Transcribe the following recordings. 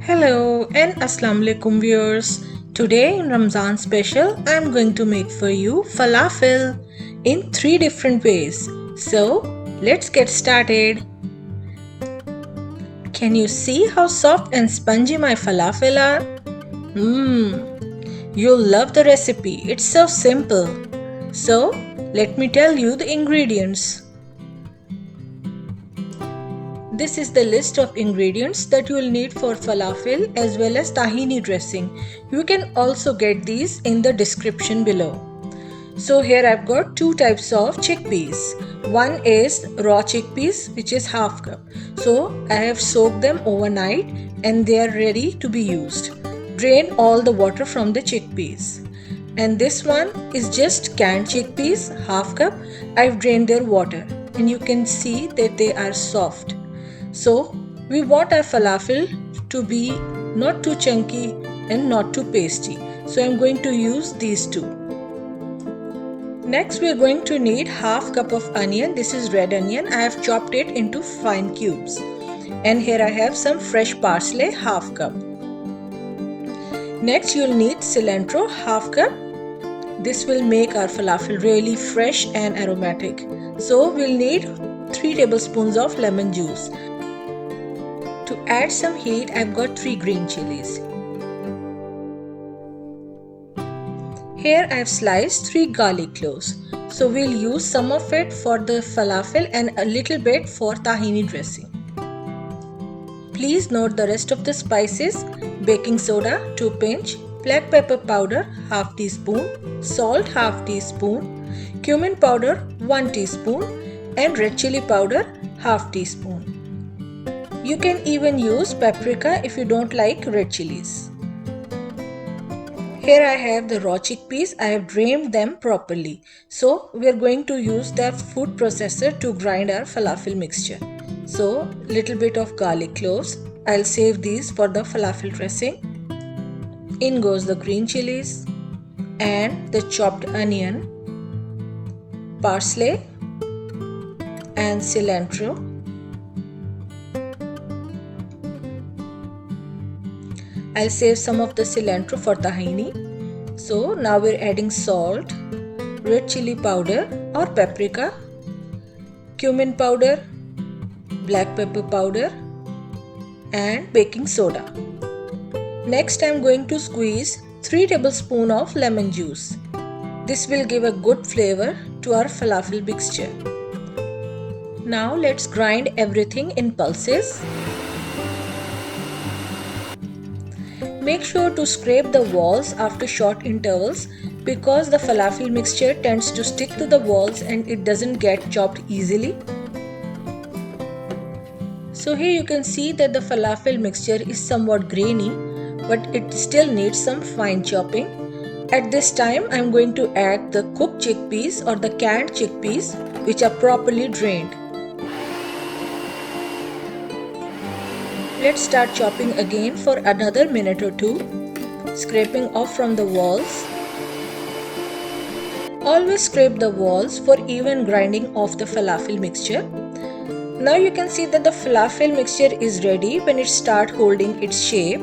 Hello and Assalamu alaikum viewers. Today in Ramzan special I am going to make for you falafel in 3 different ways. So let's get started. Can you see how soft and spongy my falafel are? You'll love the recipe. It's so simple. So let me tell you the ingredients. This is the list of ingredients that you will need for falafel as well as tahini dressing. You can also get these in the description below. So here I've got two types of chickpeas. One is raw chickpeas, which is half cup. So I have soaked them overnight and they are ready to be used. Drain all the water from the chickpeas. And this one is just canned chickpeas, half cup. I've drained their water and you can see that they are soft. So we want our falafel to be not too chunky and not too pasty. So I'm going to use these two. Next we are going to need half cup of onion. This is red onion. I have chopped it into fine cubes. And here I have some fresh parsley, half cup. Next you'll need cilantro, half cup. This will make our falafel really fresh and aromatic. So we'll need 3 tablespoons of lemon juice. To add some heat, I've got 3 green chilies. Here I've sliced 3 garlic cloves. So we'll use some of it for the falafel and a little bit for tahini dressing. Please note the rest of the spices: baking soda 2 pinch, black pepper powder half teaspoon, salt half teaspoon, cumin powder 1 teaspoon and red chili powder half teaspoon. You can even use paprika if you don't like red chilies. Here I have the raw chickpeas. I have drained them properly. So we are going to use the food processor to grind our falafel mixture. So little bit of garlic cloves. I'll save these for the falafel dressing. In goes the green chilies and the chopped onion, parsley and cilantro. I'll save some of the cilantro for tahini. So now we're adding salt, red chili powder or paprika, cumin powder, black pepper powder and baking soda. Next I'm going to squeeze 3 tablespoons of lemon juice. This will give a good flavor to our falafel mixture. Now let's grind everything in pulses. Make sure to scrape the walls after short intervals because the falafel mixture tends to stick to the walls and it doesn't get chopped easily. So here you can see that the falafel mixture is somewhat grainy, but it still needs some fine chopping. At this time I am going to add the cooked chickpeas or the canned chickpeas which are properly drained. Let's start chopping again for another minute or two, scraping off from the walls. Always scrape the walls for even grinding of the falafel mixture. Now you can see that the falafel mixture is ready when it starts holding its shape.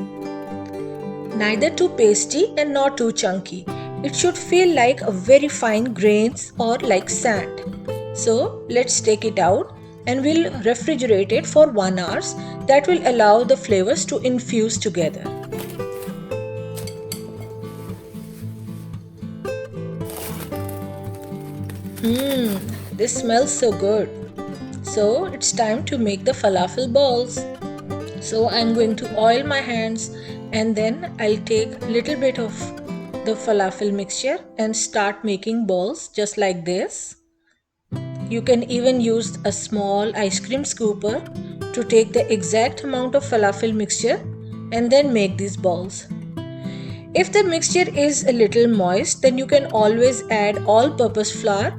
Neither too pasty and not too chunky. It should feel like a very fine grains or like sand. So let's take it out and we'll refrigerate it for 1 hour. That will allow the flavors to infuse together. This smells so good. So it's time to make the falafel balls. So I'm going to oil my hands and then I'll take a little bit of the falafel mixture and start making balls just like this. You can even use a small ice cream scooper to take the exact amount of falafel mixture and then make these balls. If the mixture is a little moist, then you can always add all-purpose flour.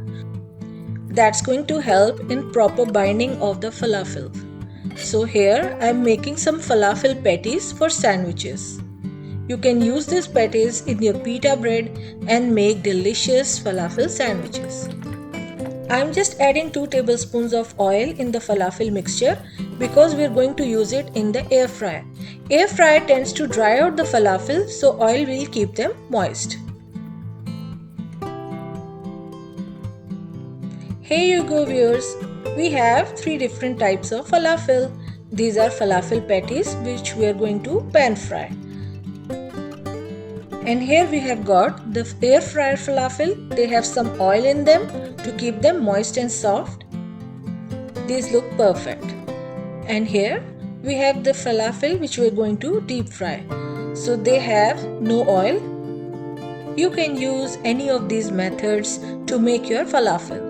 That's going to help in proper binding of the falafel. So here I am making some falafel patties for sandwiches. You can use these patties in your pita bread and make delicious falafel sandwiches. I'm just adding 2 tablespoons of oil in the falafel mixture because we're going to use it in the air fryer. Air fryer tends to dry out the falafel, so oil will keep them moist. Here you go viewers, we have 3 different types of falafel. These are falafel patties which we are going to pan fry. And here we have got the air fryer falafel. They have some oil in them to keep them moist and soft. These look perfect. And here we have the falafel which we are going to deep fry. So they have no oil. You can use any of these methods to make your falafel.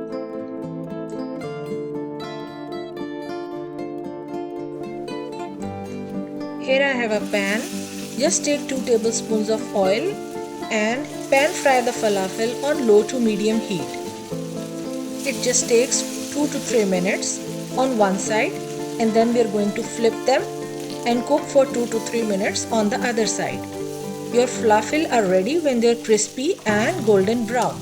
Here I have a pan. Just take 2 tablespoons of oil and pan fry the falafel on low to medium heat. It just takes 2 to 3 minutes on one side, and then we are going to flip them and cook for 2 to 3 minutes on the other side. Your falafel are ready when they are crispy and golden brown.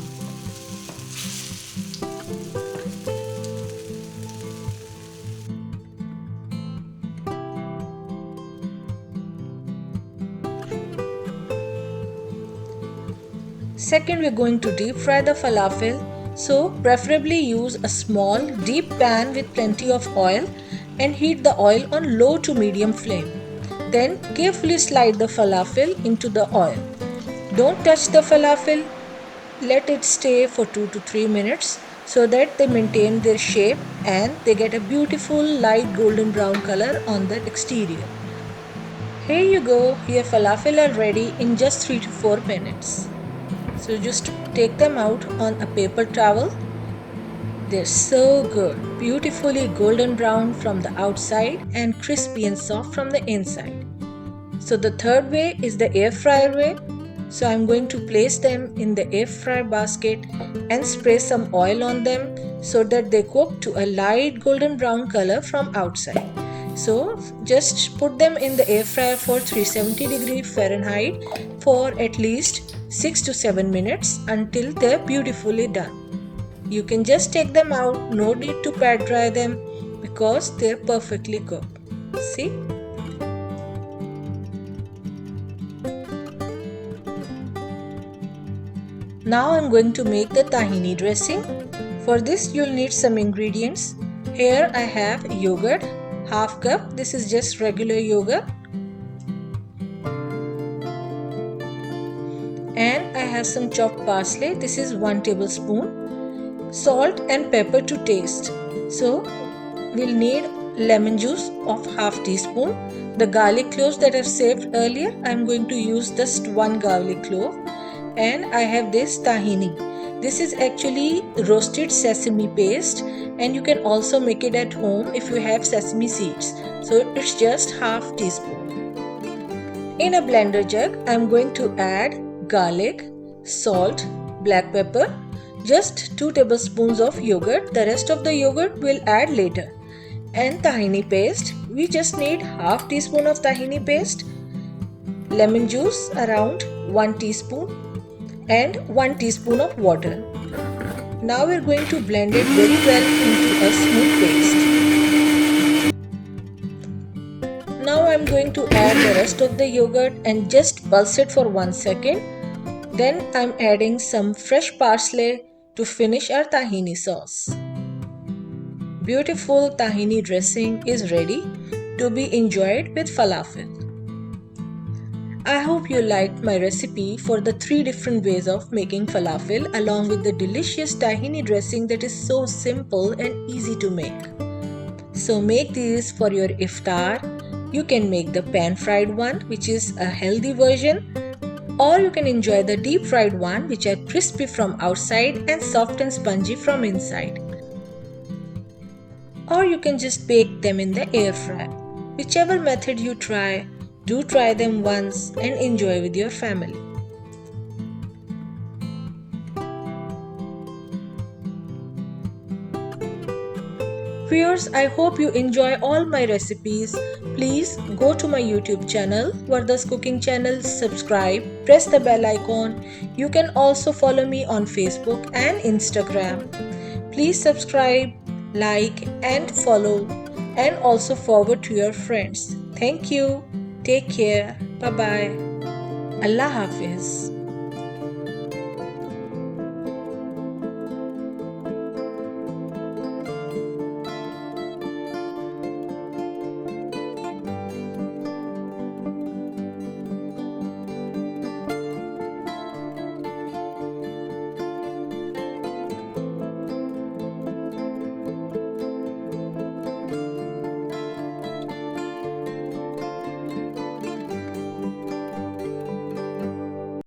Second, we are going to deep fry the falafel. So preferably use a small deep pan with plenty of oil and heat the oil on low to medium flame. Then carefully slide the falafel into the oil. Don't touch the falafel. Let it stay for 2 to 3 minutes so that they maintain their shape and they get a beautiful light golden brown color on the exterior. Here you go, your falafel are ready in just 3 to 4 minutes. So just take them out on a paper towel. They're so good, beautifully golden brown from the outside and crispy and soft from the inside. So the third way is the air fryer way. So I'm going to place them in the air fryer basket and spray some oil on them so that they cook to a light golden brown color from outside. So just put them in the air fryer for 370 Fahrenheit for at least 6 to 7 minutes until they're beautifully done. You can just take them out, no need to pat dry them because they're perfectly cooked. See? Now I'm going to make the tahini dressing. For this you'll need some ingredients. Here I have yogurt, half cup. This is just regular yogurt. And I have some chopped parsley. This is 1 tablespoon. Salt and pepper to taste. So we'll need lemon juice of half teaspoon. The garlic cloves that I've saved earlier, I'm going to use just 1 garlic clove. And I have this tahini. This is actually roasted sesame paste, and you can also make it at home if you have sesame seeds. So it's just half teaspoon. In a blender jug, I'm going to add garlic, salt, black pepper, just 2 tablespoons of yogurt. The rest of the yogurt we'll add later. And tahini paste. We just need half teaspoon of tahini paste. Lemon juice around 1 teaspoon. And 1 teaspoon of water. Now we're going to blend it very well into a smooth paste. Now I'm going to add the rest of the yogurt and just pulse it for 1 second. Then I'm adding some fresh parsley to finish our tahini sauce. Beautiful tahini dressing is ready to be enjoyed with falafel. I hope you liked my recipe for the 3 different ways of making falafel along with the delicious tahini dressing that is so simple and easy to make. So make these for your iftar. You can make the pan fried one, which is a healthy version, or you can enjoy the deep fried one, which are crispy from outside and soft and spongy from inside. Or you can just bake them in the air fryer. Whichever method you try, do try them once and enjoy with your family. Viewers, I hope you enjoy all my recipes. Please go to my YouTube channel, Vardha's Cooking Channel, subscribe, press the bell icon. You can also follow me on Facebook and Instagram. Please subscribe, like and follow, and also forward to your friends. Thank you. Take care. Bye bye. Allah Hafiz.